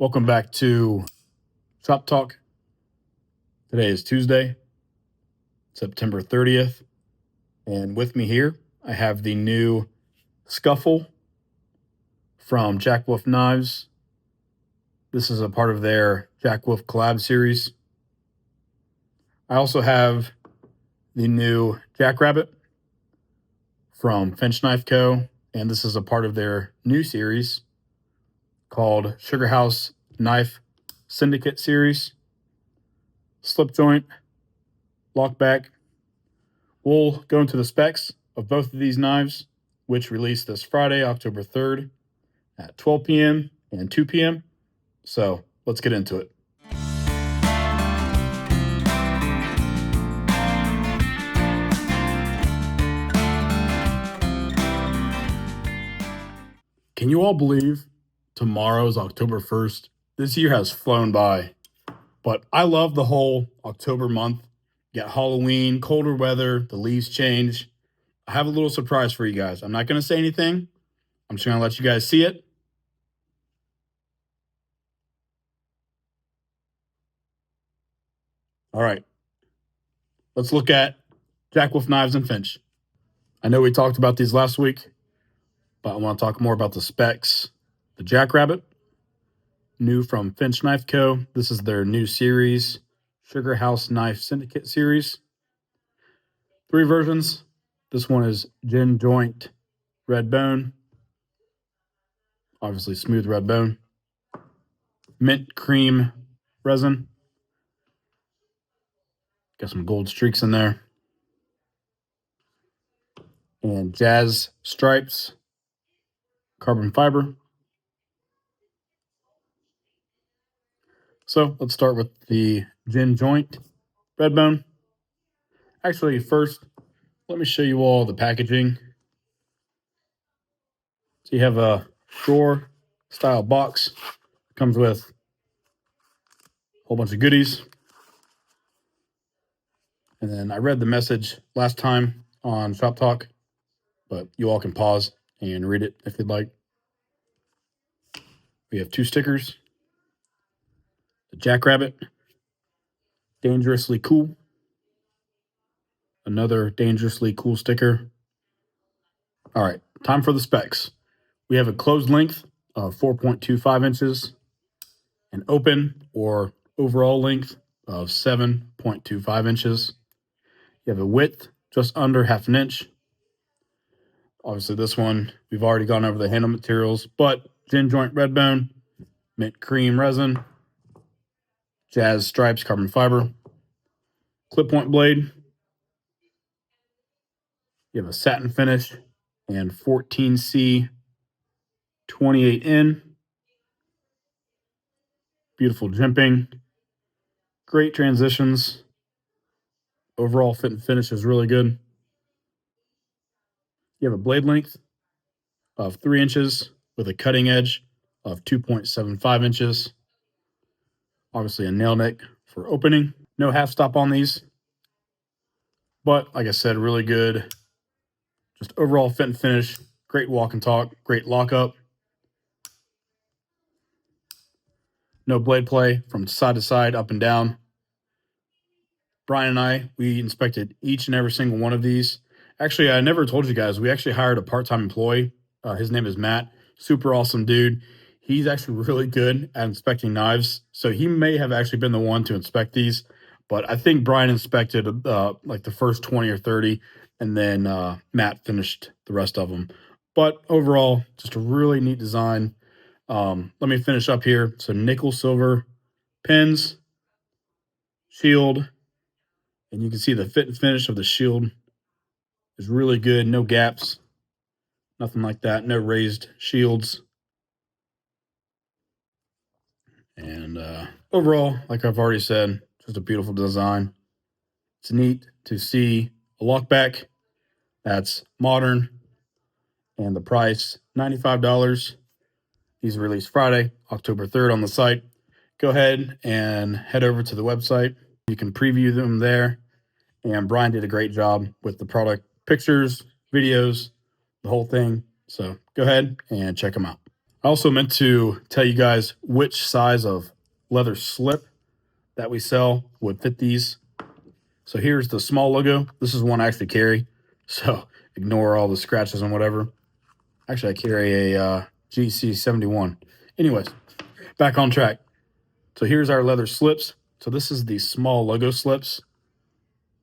Welcome back to Shop Talk. Today is Tuesday, September 30th. And with me here, I have the new Scuffle from Jack Wolf Knives. This is a part of their Jack Wolf collab series. I also have the new Jackrabbit from Finch Knife Co. And this is a part of their new series called Sugar House Knife Syndicate series. Slip joint, lock back. We'll go into the specs of both of these knives, which released this Friday, October 3rd at 12 p.m. and 2 p.m. So let's get into it. Can you all believe tomorrow is October 1st? This year has flown by, but I love the whole October month. You got Halloween, colder weather, the leaves change. I have a little surprise for you guys. I'm not going to say anything. I'm just going to let you guys see it. All right. Let's look at Jack Wolf Knives and Finch. I know we talked about these last week, but I want to talk more about the specs. The Jackrabbit, new from Finch Knife Co. This is their new series, Sugar House Knife Syndicate series. 3 versions. This one is gin joint red bone. Obviously smooth red bone. Mint cream resin. Got some gold streaks in there. And jazz stripes, carbon fiber. So let's start with the gin joint red bone. Actually, first, let me show you all the packaging. So you have a drawer style box. Comes with a whole bunch of goodies. And then I read the message last time on Shop Talk, but you all can pause and read it if you'd like. We have 2 stickers. The Jackrabbit, dangerously cool. Another dangerously cool sticker. All right, time for the specs. We have a closed length of 4.25 inches, an open or overall length of 7.25 inches. You have a width just under 1/2 inch. Obviously, this one, we've already gone over the handle materials, but gin joint red bone, mint cream resin, jazz stripes carbon fiber, clip point blade. You have a satin finish and 14C 28N. Beautiful jimping. Great transitions. Overall fit and finish is really good. You have a blade length of 3 inches with a cutting edge of 2.75 inches. Obviously a nail neck for opening. No half stop on these. But like I said, really good. Just overall fit and finish. Great walk and talk. Great lockup. No blade play from side to side, up and down. Brian and I, we inspected each and every single one of these. Actually, I never told you guys, we actually hired a part-time employee. His name is Matt. Super awesome dude. He's actually really good at inspecting knives. So he may have actually been the one to inspect these. But I think Brian inspected like the first 20 or 30. And then Matt finished the rest of them. But overall, just a really neat design. Let me finish up here. So nickel silver pins, shield. And you can see the fit and finish of the shield is really good. No gaps, nothing like that. No raised shields. And overall, like I've already said, just a beautiful design. It's neat to see a lockback that's modern. And the price, $95. These are released Friday, October 3rd on the site. Go ahead and head over to the website. You can preview them there. And Brian did a great job with the product pictures, videos, the whole thing. So go ahead and check them out. I also meant to tell you guys which size of leather slip that we sell would fit these. So here's the small logo. This is one I actually carry, so ignore all the scratches and whatever. Actually, I carry a GC71. Anyways, back on track. So here's our leather slips. So this is the small logo slips.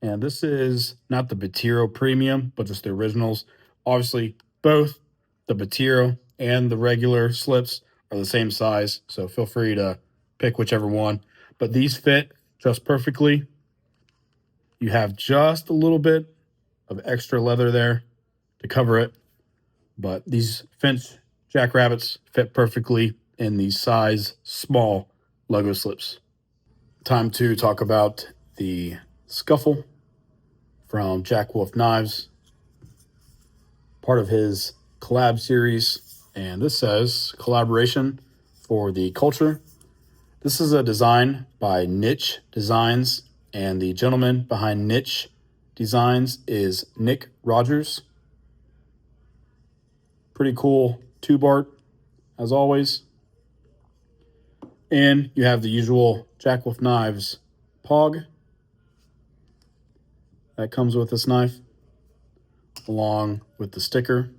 And this is not the Batiro Premium, but just the originals. Obviously, both the Batiro and the regular slips are the same size, so feel free to pick whichever one. But these fit just perfectly. You have just a little bit of extra leather there to cover it, but these Finch Jack Rabbits fit perfectly in these size small logo slips. Time to talk about the Scuffle from Jack Wolf Knives, part of his collab series. And this says collaboration for the culture. This is a design by Niche Designs, and the gentleman behind Niche Designs is Nick Rogers. Pretty cool tube art, as always. And you have the usual Jack Wolf Knives POG that comes with this knife, along with the sticker,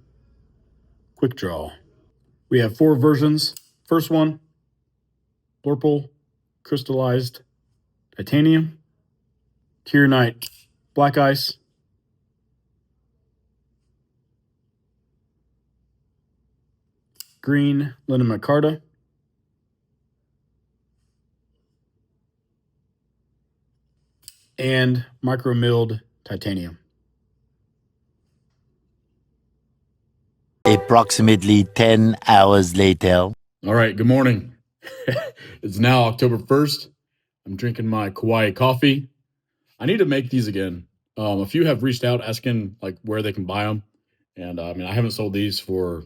quick draw. We have 4 versions. First one, Blurple crystallized titanium, Kyanite black ice, green linen micarta, and micro milled titanium. Approximately 10 hours later. All right, good morning. It's now October 1st. I'm drinking my Kauai coffee. I need to make these again. A few have reached out asking like where they can buy them. And I mean, I haven't sold these for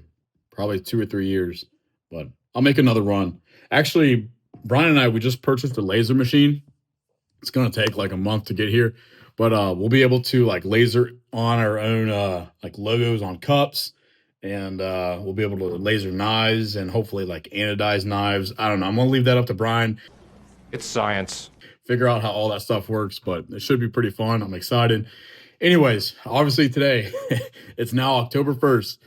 probably 2 or 3 years, but I'll make another run. Actually, Brian and I, we just purchased a laser machine. It's going to take like a month to get here, but we'll be able to like laser on our own like logos on cups, and we'll be able to laser knives and hopefully like anodize knives. I don't know. I'm going to leave that up to Brian. It's science. Figure out how all that stuff works, but it should be pretty fun. I'm excited. Anyways, obviously today, it's now October 1st.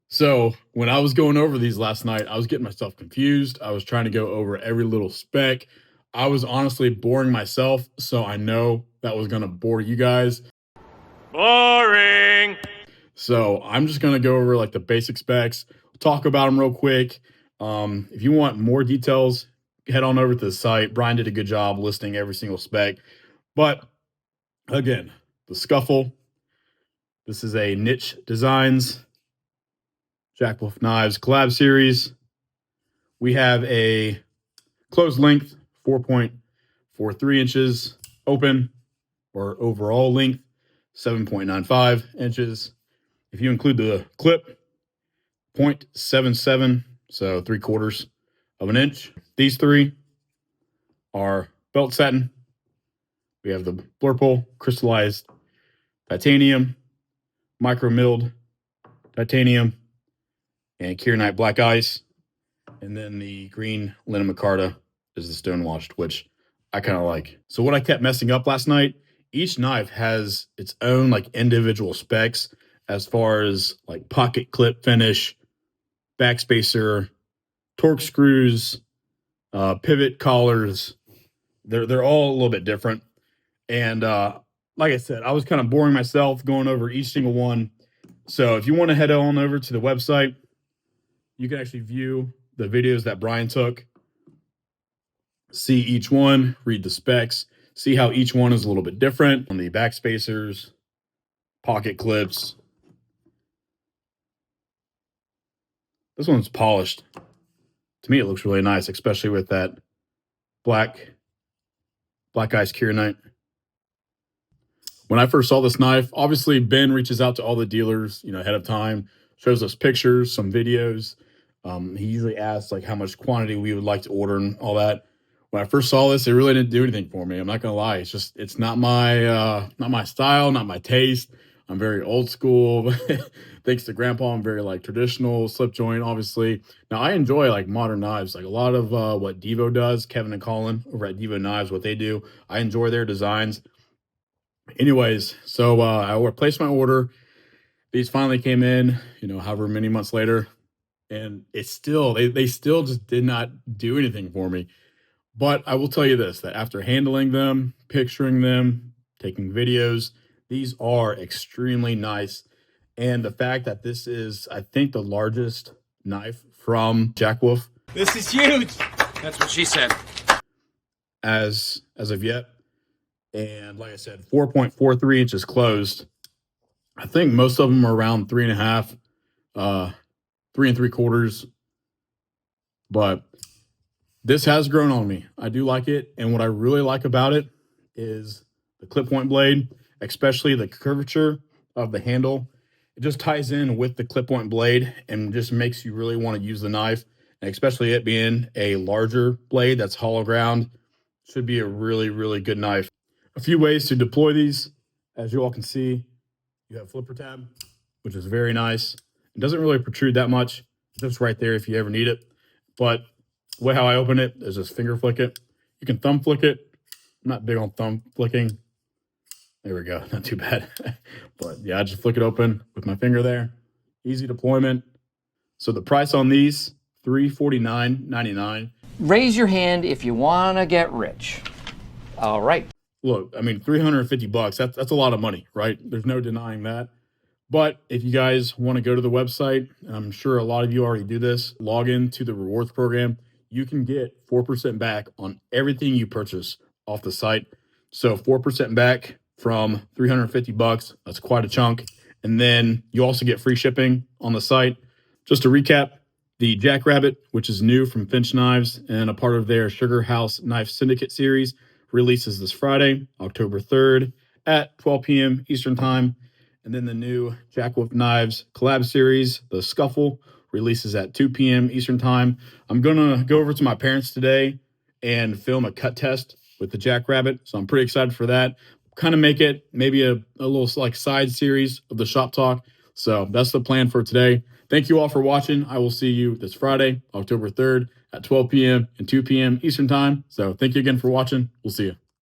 So when I was going over these last night, I was getting myself confused. I was trying to go over every little spec. I was honestly boring myself, so I know that was going to bore you guys. Boring. So I'm just going to go over like the basic specs, talk about them real quick. If you want more details, head on over to the site. Brian did a good job listing every single spec. But again, the Scuffle. This is a Niche Designs Jack Wolf Knives collab series. We have a closed length, 4.43 inches, open or overall length, 7.95 inches. If you include the clip, 0.77, so 3/4 of an inch. These 3 are belt satin. We have the Blurple crystallized titanium, micro milled titanium, and Kyanite black ice. And then the green linen micarta is the stone washed, which I kind of like. So what I kept messing up last night, each knife has its own like individual specs as far as like pocket clip finish, backspacer, torque screws, pivot collars. They're all a little bit different. And like I said, I was kind of boring myself going over each single one. So if you want to head on over to the website, you can actually view the videos that Brian took, see each one, read the specs, see how each one is a little bit different on the backspacers, pocket clips. This one's polished. To me, it looks really nice, especially with that black ice Kyanite. When I first saw this knife, obviously Ben reaches out to all the dealers, ahead of time, shows us pictures, some videos. He usually asks like how much quantity we would like to order and all that. When I first saw this, it really didn't do anything for me. I'm not gonna lie. It's not my style, not my taste. I'm very old school. Thanks to grandpa, I'm very like traditional, slip joint, obviously. Now I enjoy like modern knives, like a lot of what Devo does, Kevin and Colin over at Devo Knives, what they do. I enjoy their designs. Anyways, so I placed my order. These finally came in, however many months later, and it's still they still just did not do anything for me. But I will tell you this, that after handling them, picturing them, taking videos, these are extremely nice. And the fact that this is, I think, the largest knife from Jack Wolf This is huge. That's what she said. as of yet. And like I said, 4.43 inches closed. I think most of them are around 3.5, 3 3/4. But this has grown on me. I do like it. And what I really like about it is the clip point blade, especially the curvature of the handle. It just ties in with the clip point blade and just makes you really want to use the knife. And especially it being a larger blade that's hollow ground, should be a really, really good knife. A few ways to deploy these. As you all can see, you have flipper tab, which is very nice. It doesn't really protrude that much. Just right there if you ever need it. But the way how I open it is just finger flick it. You can thumb flick it. I'm not big on thumb flicking. There we go. Not too bad. But yeah, I just flick it open with my finger there. Easy deployment. So the price on these, $349.99. Raise your hand if you want to get rich. All right. Look, I mean, $350, that's a lot of money, right? There's no denying that. But if you guys want to go to the website, and I'm sure a lot of you already do this, log into the rewards program, you can get 4% back on everything you purchase off the site. So 4% back from $350, that's quite a chunk. And then you also get free shipping on the site. Just to recap, the Jackrabbit, which is new from Finch Knives and a part of their Sugar House Knife Syndicate series, releases this Friday, October 3rd at 12 p.m. Eastern Time. And then the new Jack Wolf Knives collab series, the Scuffle, releases at 2 p.m. Eastern Time. I'm going to go over to my parents today and film a cut test with the Jackrabbit. So I'm pretty excited for that. Kind of make it maybe a little like side series of the shop talk. So that's the plan for today. Thank you all for watching. I will see you this Friday, October 3rd at 12 p.m. and 2 p.m. Eastern Time. So thank you again for watching. We'll see you.